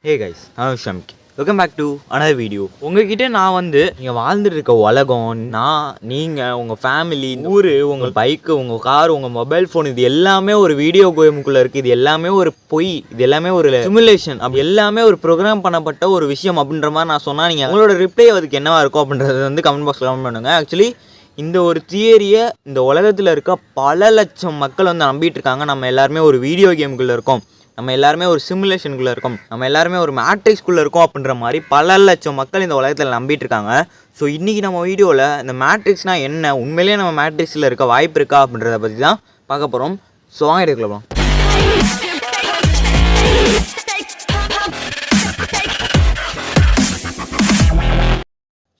ஹே guys, நான் Shamki. Welcome back to another video. உங்ககிட்ட நான் நீங்கள் வாழ்ந்துட்டு இருக்க உலகம், நீங்கள் உங்கள் ஃபேமிலி, ஊர், உங்கள் பைக்கு, உங்கள் கார், உங்கள் மொபைல் ஃபோன், இது எல்லாமே ஒரு வீடியோ கேமுக்குள்ளே இருக்குது. இது எல்லாமே ஒரு பொய், இது எல்லாமே ஒரு சிமுலேஷன், அப்படி எல்லாமே ஒரு ப்ரோக்ராம் பண்ணப்பட்ட ஒரு விஷயம் அப்படின்ற மாதிரி நான் சொன்னால் நீங்கள் உங்களோட ரிப்ளை அதுக்கு என்னவா இருக்கும் அப்படின்றது கமெண்ட் பாக்ஸில் கமெண்ட் பண்ணுங்கள். ஆக்சுவலி இந்த ஒரு தியரியை இந்த உலகத்தில் இருக்க பல லட்சம் மக்கள் நம்பிட்டு இருக்காங்க. நம்ம எல்லாருமே ஒரு வீடியோ கேமுக்குள்ளே இருக்கோம், நம்ம எல்லாருமே ஒரு சிமுலேஷனுக்குள்ளே இருக்கோம், நம்ம எல்லாருமே ஒரு மேட்ரிக்ஸ்குள்ளே இருக்கோம் அப்படின்ற மாதிரி பல லட்சம் மக்கள் இந்த உலகத்தில் நம்பிட்டு இருக்காங்க. ஸோ இன்றைக்கி நம்ம வீடியோவில் இந்த மேட்ரிக்ஸ்னால் என்ன, உண்மையிலேயே நம்ம மேட்ரிக்ஸில் இருக்க வாய்ப்பு இருக்கா அப்படின்றத பற்றி தான் பார்க்க போகிறோம். ஸோ வாங்க எடுக்கலாம்.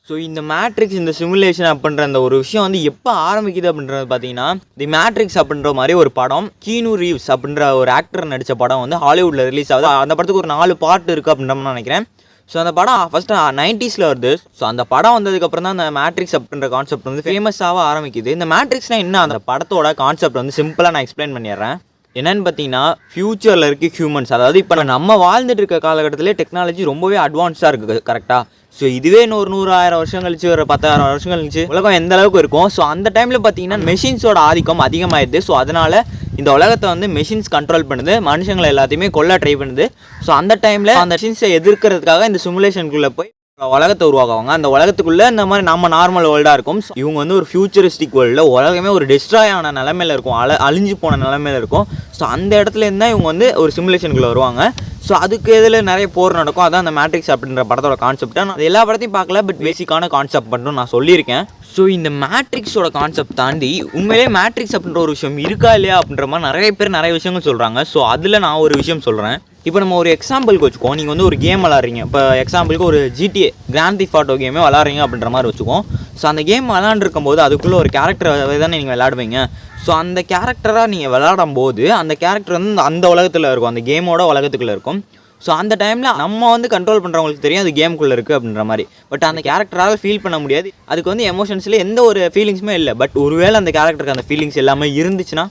ஸோ இந்த மேட்ரிக்ஸ், இந்த சிமுலேஷன் அப்படின்ற அந்த ஒரு விஷயம் எப்போ ஆரம்பிக்குது அப்படின்றது பார்த்தீங்கன்னா, தி மேட்ரிக்ஸ் அப்படின்ற மாதிரி ஒரு படம், கீனு ரீவ்ஸ் அப்படின்ற ஒரு ஆக்டர் நடித்த படம் ஹாலிவுட்டில் ரிலீஸ் ஆகுது. அந்த படத்துக்கு ஒரு 4 பார்ட் இருக்குது அப்படின்ற நான் நினைக்கிறேன். ஸோ அந்த படம் ஃபஸ்ட்டு 90s வருது. ஸோ அந்த படம் வந்ததுக்கப்புறம் தான் அந்த மேட்ரிக்ஸ் அப்படின்ற கான்செப்ட் ஃபேமஸாக ஆரம்பிக்குது. இந்த மேட்ரிக்ஸ்னால் என்ன, அந்த படத்தோட கான்செப்ட் சிம்பிளாக நான் எக்ஸ்பிளைன் பண்ணிடுறேன். என்னென்னு பார்த்தீங்கன்னா, ஃப்யூச்சரில் இருக்க ஹியூமன்ஸ், அதாவது இப்போ நம்ம வாழ்ந்துட்டு இருக்க காலகட்டத்திலே டெக்னாலஜி ரொம்பவே அட்வான்ஸாக இருக்குது கரெக்டாக. ஸோ இதுவே இன்னொரு 100,000 வருஷம் கழிச்சு, ஒரு 10,000 வருஷம் கழிச்சு உலகம் எந்த அளவுக்கு இருக்கும். ஸோ அந்த டைமில் பார்த்தீங்கன்னா மெஷின்ஸோட ஆதிக்கம் அதிகமாகிடுது. ஸோ அதனால் இந்த உலகத்தை மெஷின்ஸ் கண்ட்ரோல் பண்ணுது, மனுஷங்களை எல்லாத்தையுமே கொல்ல ட்ரை பண்ணுது. ஸோ அந்த டைமில் அந்த மெஷின்ஸை எதிர்க்கிறதுக்காக இந்த சிமுலேஷனுக்குள்ளே போய் உலகத்தை உருவாக்குவாங்க. அந்த உலகத்துக்குள்ளே இந்த மாதிரி நம்ம நார்மல் வேர்ல்டாக இருக்கும். இவங்க ஒரு ஃபியூச்சரிஸ்டிக் வேர்ல்டில் உலகமே ஒரு டெஸ்ட்ராய் ஆன நிலமையில் இருக்கும், அழிஞ்சு போன நிலமையில் இருக்கும். ஸோ அந்த இடத்துல இருந்தால் இவங்க ஒரு சிமுலேஷனுக்குள்ளே வருவாங்க. ஸோ அதுக்கு இதில் நிறைய போர் நடக்கும். அதான் அந்த மேட்ரிக்ஸ் அப்படின்ற படத்தோட கான்செப்ட். நான் எல்லா படத்தையும் பார்க்கல, பட் பேசிக்கான கான்செப்ட் மட்டும் நான் சொல்லியிருக்கேன். ஸோ இந்த மேட்ரிக்ஸோட கான்செப்ட் தாண்டி உண்மையிலே மேட்ரிக்ஸ் அப்படின்ற ஒரு விஷயம் இருக்கா இல்லையா அப்படின்ற மாதிரி நிறைய பேர் நிறைய விஷயங்கள் சொல்கிறாங்க. ஸோ அதில் நான் ஒரு விஷயம் சொல்கிறேன். இப்போ நம்ம ஒரு எக்ஸாம்பிளுக்கு வச்சுக்கோம், நீங்கள் ஒரு கேம் விளாட்றீங்க. இப்போ எக்ஸாம்பிளுக்கு ஒரு GTA கிராண்ட் தெஃப்ட் ஆட்டோ கேமே விளாட்றீங்க அப்படின்ற மாதிரி வச்சுக்கோம். ஸோ அந்த கேம் விளாண்டுருக்கும் போது அதுக்குள்ளே ஒரு கேரக்டர் தானே நீங்கள் விளாடுவீங்க. ஸோ அந்த கேரக்டராக நீங்கள் விளாடும் போது அந்த கேரக்டர் அந்த உலகத்தில் இருக்கும், அந்த கேமோட உலகத்துக்குள்ளே இருக்கும். ஸோ அந்த டைமில் நம்ம கண்ட்ரோல் பண்ணுறவங்களுக்கு தெரியும் அது கேமுக்குள்ளே இருக்குது அப்படின்ற மாதிரி. பட் அந்த கேரக்டரால் ஃபீல் பண்ண முடியாது. அதுக்கு எமோஷன்ஸில் எந்த ஒரு ஃபீலிங்ஸுமே இல்லை. பட் ஒருவேளை அந்த கேரக்டருக்கு அந்த ஃபீலிங்ஸ் எல்லாமே இருந்துச்சுன்னா,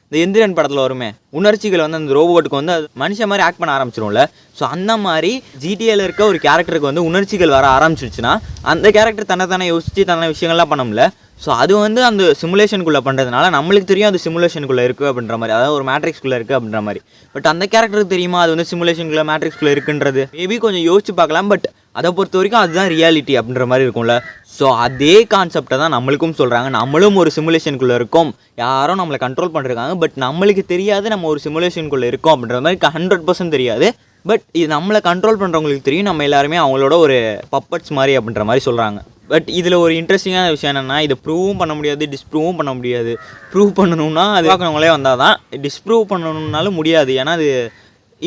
இந்த எந்திரன் படத்தில் வருமே, உணர்ச்சிகள் அந்த ரோபோட்டுக்கு அது மனுஷன் மாதிரி ஆக்ட் பண்ண ஆரம்பிச்சிடும்ல. ஸோ அந்த மாதிரி ஜிடிஏல இருக்க ஒரு கேரக்டருக்கு உணர்ச்சிகள் வர ஆரம்பிச்சிருச்சுன்னா, அந்த கேரக்டர் தானே யோசிச்சு விஷயங்கள்லாம் பண்ணமுடியல. ஸோ அது அந்த சிமுலேஷனுக்குள்ளே பண்ணுறதுனால நம்மளுக்கு தெரியும் அது சிமுலேஷனுக்குள்ளே இருக்குது அப்படின்ற மாதிரி, அதாவது ஒரு மேட்ரிக்ஸ்குள்ளே இருக்குது அப்படின்ற மாதிரி. பட் அந்த கேரக்டருக்கு தெரியுமா அது சிமுலேஷனுக்குள்ளே மேட்ரிக்ஸ்குள்ளே இருக்குன்றது? மேபி கொஞ்சம் யோசிச்சு பார்க்கலாம். பட் அதை பொறுத்த வரைக்கும் அதுதான் ரியாலிட்டி அப்படின்ற மாதிரி இருக்கும்ல. ஸோ அதே கான்செப்டை தான் நம்மளுக்கும் சொல்கிறாங்க. நம்மளும் ஒரு சிமுலேஷனுக்குள்ளே இருக்கோம், யாரும் நம்மளை கண்ட்ரோல் பண்ணிருக்காங்க. பட் நம்மளுக்கு தெரியாது நம்ம ஒரு சிமுலேஷனுக்குள்ளே இருக்கோம் அப்படின்ற மாதிரி 100% தெரியாது. பட் இது நம்மளை கண்ட்ரோல் பண்ணுறவங்களுக்கு தெரியும், நம்ம எல்லாருமே அவங்களோட ஒரு பப்பட்ஸ் மாதிரி அப்படின்ற மாதிரி சொல்கிறாங்க. பட் இதில் ஒரு இன்ட்ரெஸ்டிங்கான விஷயம் என்னென்னா, இதை ப்ரூவும் பண்ண முடியாது, டிஸ்ப்ரூவும் பண்ண முடியாது. ப்ரூவ் பண்ணணும்னா அது பார்க்கறவங்களே வந்தால் தான், டிஸ்ப்ரூவ் பண்ணணுன்னாலும் முடியாது. ஏன்னா அது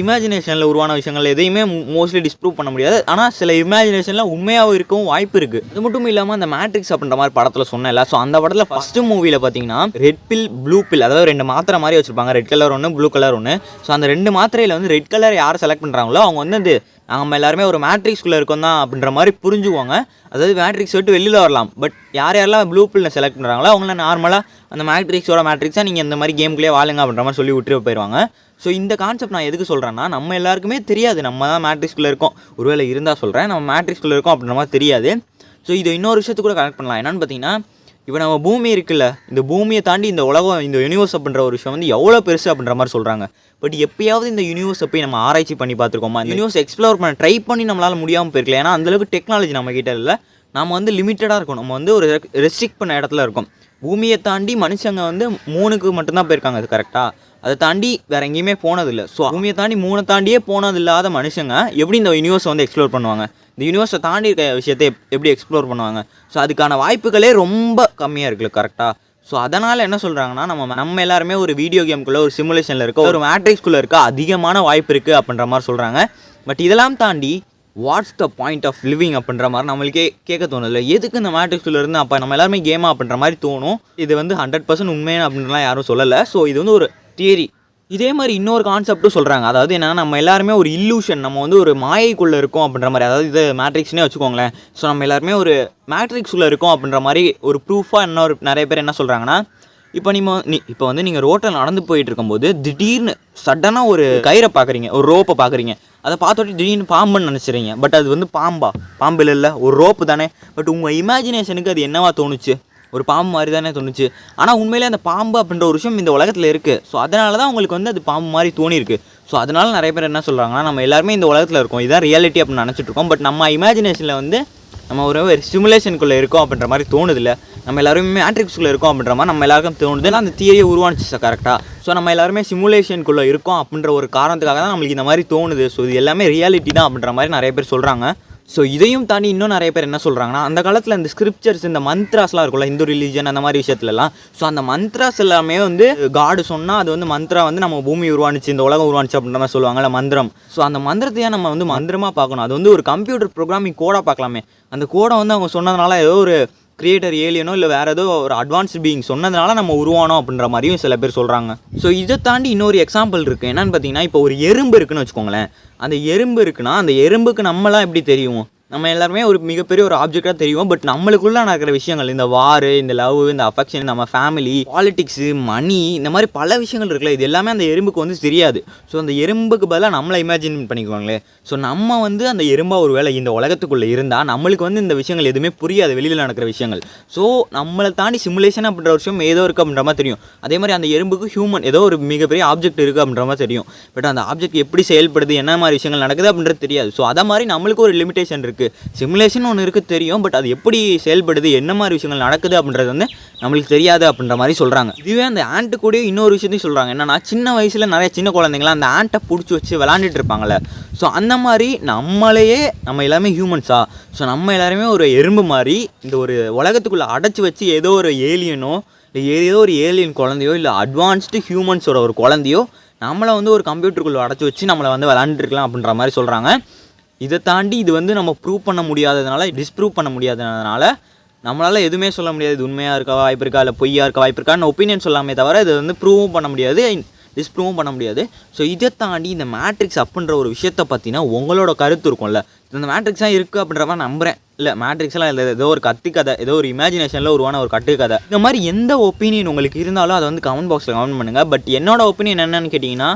இமேஜினேஷனில் உருவான விஷயங்கள் எதையுமே மோஸ்ட்லி டிஸ்ப்ரூவ் பண்ண முடியாது. ஆனால் சில இமேஜினேஷனில் உண்மையாகவும் இருக்கவும் வாய்ப்பு இருக்குது. அது மட்டும் இல்லாமல் அந்த மேட்ரிக்ஸ் அப்படின்ற மாதிரி படத்தில் சொன்னேன்ல, ஸோ அந்த படத்தில் ஃபஸ்ட்டு மூவியில் பார்த்தீங்கன்னா ரெட் பில், ப்ளூ பில், அதாவது 2 மாத்திரை மாதிரி வச்சுருப்பாங்க. ரெட் கலர் ஒன்று, ப்ளூ கலர் ஒன்று. ஸோ அந்த 2 மாத்திரையில் ரெட் கலர் யார் செலக்ட் பண்ணுறாங்களோ அவங்க நம்ம எல்லாருமே ஒரு மேட்ரிக்ஸ்குள்ளே இருக்கோம் தான் அப்படின்ற மாதிரி புரிஞ்சுக்குவாங்க. அதாவது மேட்ரிக்ஸ் விட்டு வெளியில் வரலாம். பட் யாரெல்லாம் ப்ளூ பில்லை செலக்ட் பண்ணுறாங்களோ அவங்கள நார்மலாக அந்த மேட்ரிக்ஸாக நீங்கள் இந்த மாதிரி கேமுக்குள்ளே வாழுங்க அப்படின்ற மாதிரி சொல்லி விட்டு போயிடுவாங்க. ஸோ இந்த கான்செப்ட் நான் எதுக்கு சொல்கிறேன்னா, நம்ம எல்லாருக்குமே தெரியாது நம்ம தான் மேட்ரிக்ஸ்குள்ளே இருக்கோம். ஒருவேளை இருந்தால் சொல்கிறேன், நம்ம மேட்ரிக்ஸ்குள்ளே இருக்கோம் அப்படின்ற மாதிரி தெரியாது. ஸோ இது இன்னொரு விஷயத்துக்கு கூட கனெக்ட் பண்ணலாம். என்னென்னு பார்த்தீங்கன்னா, இப்போ நம்ம பூமி இருக்குல்ல, இந்த பூமியை தாண்டி இந்த உலகம், இந்த யூனிவர்ஸ் அப்படின்ற ஒரு விஷயம் எவ்வளோ பெருசு அப்படின்ற மாதிரி சொல்கிறாங்க. பட் எப்பயாவது இந்த யூனிவர்ஸை போய் நம்ம ஆராய்ச்சி பண்ணி பார்த்துருக்கோமா? இந்த யூனிவர்ஸ் எக்ஸ்ப்ளோர் பண்ண ட்ரை பண்ணி நம்மளால் முடியாமல் போயிருக்கல. ஏன்னா அந்தளவுக்கு டெக்னாலஜி நம்ம கிட்ட இல்லை. நம்ம லிமிட்டடாக இருக்கும், நம்ம ஒரு ரெஸ்ட்ரிக்ட் பண்ண இடத்துல இருக்கும். பூமியை தாண்டி மனுஷங்க மூணுக்கு மட்டும்தான் போயிருக்காங்க, அது கரெக்டாக. அதை தாண்டி வேறு எங்கேயுமே போனதில்லை. ஸோ பூமியை தாண்டி 3 தாண்டியே போனதில்லாத மனுஷங்க எப்படி இந்த யூனிவர்ஸை எக்ஸ்ப்ளோர் பண்ணுவாங்க? இந்த யூனிவர்ஸை தாண்டி இருக்க விஷயத்தை எப்படி எக்ஸ்ப்ளோர் பண்ணுவாங்க? ஸோ அதுக்கான வாய்ப்புகளே ரொம்ப கம்மியாக இருக்குல்ல, கரெக்டாக. ஸோ அதனால் என்ன சொல்கிறாங்கன்னா, நம்ம எல்லாருமே ஒரு வீடியோ கேமுக்குள்ளே, ஒரு சிமுலேஷனில் இருக்க, ஒரு மேட்ரிக்ஸ்குள்ளே இருக்க அதிகமான வாய்ப்பு இருக்குது அப்படின்ற மாதிரி சொல்கிறாங்க. பட் இதெல்லாம் தாண்டி what's the point of living அப்படின்ற மாதிரி நம்மளுக்கே கேட்க தோணுதில்ல. எதுக்கு இந்த மேட்ரிக்ஸ்குள்ளே இருந்து அப்போ நம்ம எல்லாருமே கேமா அப்படின்ற மாதிரி தோணும். இது 100% உண்மையான அப்படின்றலாம் யாரும் சொல்லலை. ஸோ இது ஒரு தியரி. இதே மாதிரி இன்னொரு கான்செப்ட்டும் சொல்கிறாங்க. அதாவது என்னென்னா, நம்ம எல்லாருமே ஒரு இல்லூஷன், நம்ம ஒரு மாயைக்குள்ளே இருக்கோம் அப்படின்ற மாதிரி. அதாவது இது மேட்ரிக்ஸ்னே வச்சுக்கோங்களேன். ஸோ நம்ம எல்லாருமே ஒரு மேட்ரிக்ஸ்குள்ளே இருக்கோம் அப்படின்ற மாதிரி ஒரு ப்ரூஃபாக நிறைய பேர் என்ன சொல்கிறாங்கன்னா, இப்போ வந்து நீங்கள் ரோட்டில் நடந்து போயிட்டு இருக்கும்போது திடீர்னு சடனாக ஒரு கயிறை பார்க்குறீங்க, ஒரு ரோப்பை பார்க்குறீங்க. அதை பார்த்தோட்டி திடீர்னு பாம்புன்னு நினச்சிறீங்க. பட் அது வந்து பாம்பு இல்லை, ஒரு ரோப்பு தானே. பட் உங்கள் இமேஜினேஷனுக்கு அது என்னவா தோணுச்சு? ஒரு பாம்பு மாதிரி தானே தோணுச்சு. ஆனால் உண்மையிலே அந்த பாம்பு அப்படின்ற ஒரு விஷயம் இந்த உலகத்தில் இருக்குது. ஸோ அதனால தான் உங்களுக்கு வந்து அது பாம்பு மாதிரி தோணிருக்கு. ஸோ அதனால நிறைய பேர் என்ன சொல்கிறாங்கன்னா, நம்ம எல்லாருமே இந்த உலகத்தில் இருக்கோம், இதுதான் ரியாலிட்டி அப்படின்னு நினச்சிட்டு இருக்கோம். பட் நம்ம இமேஜினேஷனில் வந்து நம்ம ஒரு சிமுலேஷனுக்குள்ளே இருக்கோம் அப்படின்ற மாதிரி தோணுதில்ல. நம்ம எல்லாருமே மேட்ரிக்ஸ்குள்ளே இருக்கோம் அப்படின்ற மாதிரி நம்ம எல்லாருக்கும் தோணுது. அந்த தியரியை உருவானுச்சு சார் கரெக்டாக. ஸோ நம்ம எல்லாருமே சிமுலேஷனுக்குள்ளே இருக்கோம் அப்படின்ற ஒரு காரணத்துக்காக தான் நம்மளுக்கு இந்த மாதிரி தோணுது. ஸோ இது எல்லாமே ரியாலிட்டி தான் அப்படின்ற மாதிரி நிறைய பேர் சொல்கிறாங்க. ஸோ இதையும் தாண்டி இன்னும் நிறைய பேர் என்ன சொல்கிறாங்கன்னா, அந்த காலத்தில் இந்த ஸ்கிரிப்சர்ஸ், இந்த மந்த்ராஸ்லாம் இருக்குல்ல, இந்து ரிலீஜன் அந்த மாதிரி விஷயத்துலலாம். ஸோ அந்த மந்த்ராஸ் எல்லாமே வந்து காடு சொன்னால் அது வந்து மந்த்ரா வந்து நம்ம பூமி உருவானுச்சு, இந்த உலகம் உருவானுச்சு அப்படின்ற மாதிரி சொல்லுவாங்கல்ல, மந்திரம். ஸோ அந்த மந்திரத்தையே நம்ம வந்து மந்திரமாக பார்க்கணும். அது வந்து ஒரு கம்ப்யூட்டர் ப்ரோக்ராமிங் கோடாக பார்க்கலாமே. அந்த கோடை வந்து அவங்க சொன்னதுனால ஏதோ ஒரு கிரியேட்டர் ஏலியனோ இல்லை வேறு ஏதோ ஒரு அட்வான்ஸ்டு பீயிங் சொன்னதுனால நம்ம உருவானோம் அப்படின்ற மாதிரியும் சில பேர் சொல்கிறாங்க. ஸோ இதை தாண்டி இன்னொரு எக்ஸாம்பிள் இருக்குது. என்னென்னு பார்த்தீங்கன்னா, இப்போ ஒரு எறும்பு இருக்குன்னு வச்சுக்கோங்களேன். அந்த எறும்பு இருக்குன்னா அந்த எறும்புக்கு நம்மளாம் எப்படி தெரியும்? நம்ம எல்லாருமே ஒரு மிகப்பெரிய ஒரு ஆப்ஜெக்டாக தெரியும். பட் நம்மளுக்குள்ளே நடக்கிற விஷயங்கள், இந்த வார், இந்த லவ், இந்த அஃபெக்ஷன், நம்ம ஃபேமிலி, பாலிடிக்ஸு, மணி, இந்த மாதிரி பல விஷயங்கள் இருக்குல்ல, இது எல்லாமே அந்த எறும்புக்கு வந்து தெரியாது. ஸோ அந்த எறும்புக்கு பதிலாக நம்மளை இமேஜின் பண்ணிக்குவாங்களே. ஸோ நம்ம வந்து அந்த எறும்பாக ஒரு வேளை இந்த உலகத்துக்குள்ளே இருந்தால் நம்மளுக்கு வந்து இந்த விஷயங்கள் எதுவுமே புரியாது, வெளியில் நடக்கிற விஷயங்கள். ஸோ நம்மளை தாண்டி சிமுலேஷன் அப்படின்ற ஒரு விஷயம் ஏதோ இருக்குது அப்படின்ற மாதிரி தெரியும். அதே மாதிரி அந்த எறும்புக்கு ஹியூமன் ஏதோ ஒரு மிகப்பெரிய ஆப்ஜெக்ட் இருக்குது அப்படின்ற மாதிரி தெரியும். பட் அந்த ஆப்ஜெக்ட் எப்படி செயல்படுது, என்ன மாதிரி விஷயங்கள் நடக்குது அப்படின்றது தெரியாது. ஸோ அதை மாதிரி நம்மளுக்கு ஒரு லிமிடேஷன் இருக்குது. சிமுலேஷன் ஒன்று இருக்குது தெரியும். பட் அது எப்படி செயல்படுது, என்ன மாதிரி விஷயங்கள் நடக்குது அப்படின்றது வந்து நம்மளுக்கு தெரியாது அப்படின்ற மாதிரி சொல்கிறாங்க. இதுவே அந்த ஆண்ட்டு கூட இன்னொரு விஷயத்தையும் சொல்கிறாங்க. என்னன்னா, சின்ன வயசில் நிறைய சின்ன குழந்தைங்களாம் அந்த ஆண்ட்டை பிடிச்சி வச்சு விளாண்டுட்டு இருப்பாங்கள்ல. ஸோ அந்த மாதிரி நம்ம எல்லாமே ஹியூமன்ஸா. ஸோ நம்ம எல்லாருமே ஒரு எறும்பு மாதிரி இந்த ஒரு உலகத்துக்குள்ளே அடைச்சி வச்சு ஏதோ ஒரு ஏலியனோ இல்லை ஏதோ ஒரு ஏலியன் குழந்தையோ இல்லை அட்வான்ஸ்டு ஹியூமன்ஸோட ஒரு குழந்தையோ நம்மளை வந்து ஒரு கம்ப்யூட்டருக்குள்ளே அடைச்சி வச்சு நம்மளை வந்து விளாண்டுருக்கலாம் அப்படின்ற மாதிரி சொல்கிறாங்க. இதை தாண்டி இது வந்து நம்ம ப்ரூவ் பண்ண முடியாததுனால, டிஸ்ப்ரூவ் பண்ண முடியாததுனால நம்மளால் எதுவுமே சொல்ல முடியாது. இது உண்மையாக இருக்க வாய்ப்பு இருக்கா இல்லை பொய்யா இருக்க வாய்ப்பு இருக்கான்னு ஒப்பீனியன் சொல்லாமே தவிர இது வந்து ப்ரூவும் பண்ண முடியாது, டிஸ்ப்ரூவும் பண்ண முடியாது. ஸோ இதை தாண்டி இந்த மேட்ரிக்ஸ் அப்படின்ற ஒரு விஷயத்தை பற்றினா உங்களோட கருத்து இருக்கும்ல. இந்த மேட்ரிக்ஸாக இருக்குது அப்படின்ற மாதிரி நம்புகிறேன். இல்லை மேட்ரிக்ஸ்லாம் இல்லை, ஏதோ ஒரு கதை, ஏதோ ஒரு இமேஜினேஷனில் உருவான ஒரு கட்டுக்கதை. இந்த மாதிரி எந்த ஒப்பீனியன் உங்களுக்கு இருந்தாலும் அதை வந்து கமெண்ட் பாக்ஸில் கமெண்ட் பண்ணுங்கள். பட் என்னோட ஒப்பீனியன் என்னென்னு கேட்டிங்கன்னா,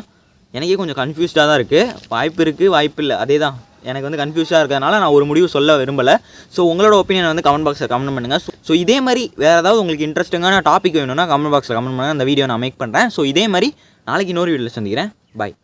எனக்கே கொஞ்சம் கன்ஃபியூஸ்டாக தான் இருக்குது. வாய்ப்பு இருக்குது, வாய்ப்பு இல்லை, அதே தான். எனக்கு வந்து கன்ஃபியூஸாக இருக்கிறதுனால நான் ஒரு முடிவு சொல்ல விரும்பலை. ஸோ உங்களோட ஒப்பீனியன் வந்து கமெண்ட் பாக்ஸில் கமெண்ட் பண்ணுங்கள். ஸோ இதே மாதிரி வேறு ஏதாவது உங்களுக்கு இன்ட்ரெஸ்டிங்கான டாபிக் வேணும்னா கமெண்ட் பாக்ஸில் கமெண்ட் பண்ணுங்கள். அந்த வீடியோ நான் மேக் பண்ணுறேன். ஸோ இதே மாதிரி நாளைக்கு இன்னொரு வீடியோவில் சந்திக்கிறேன். பாய்.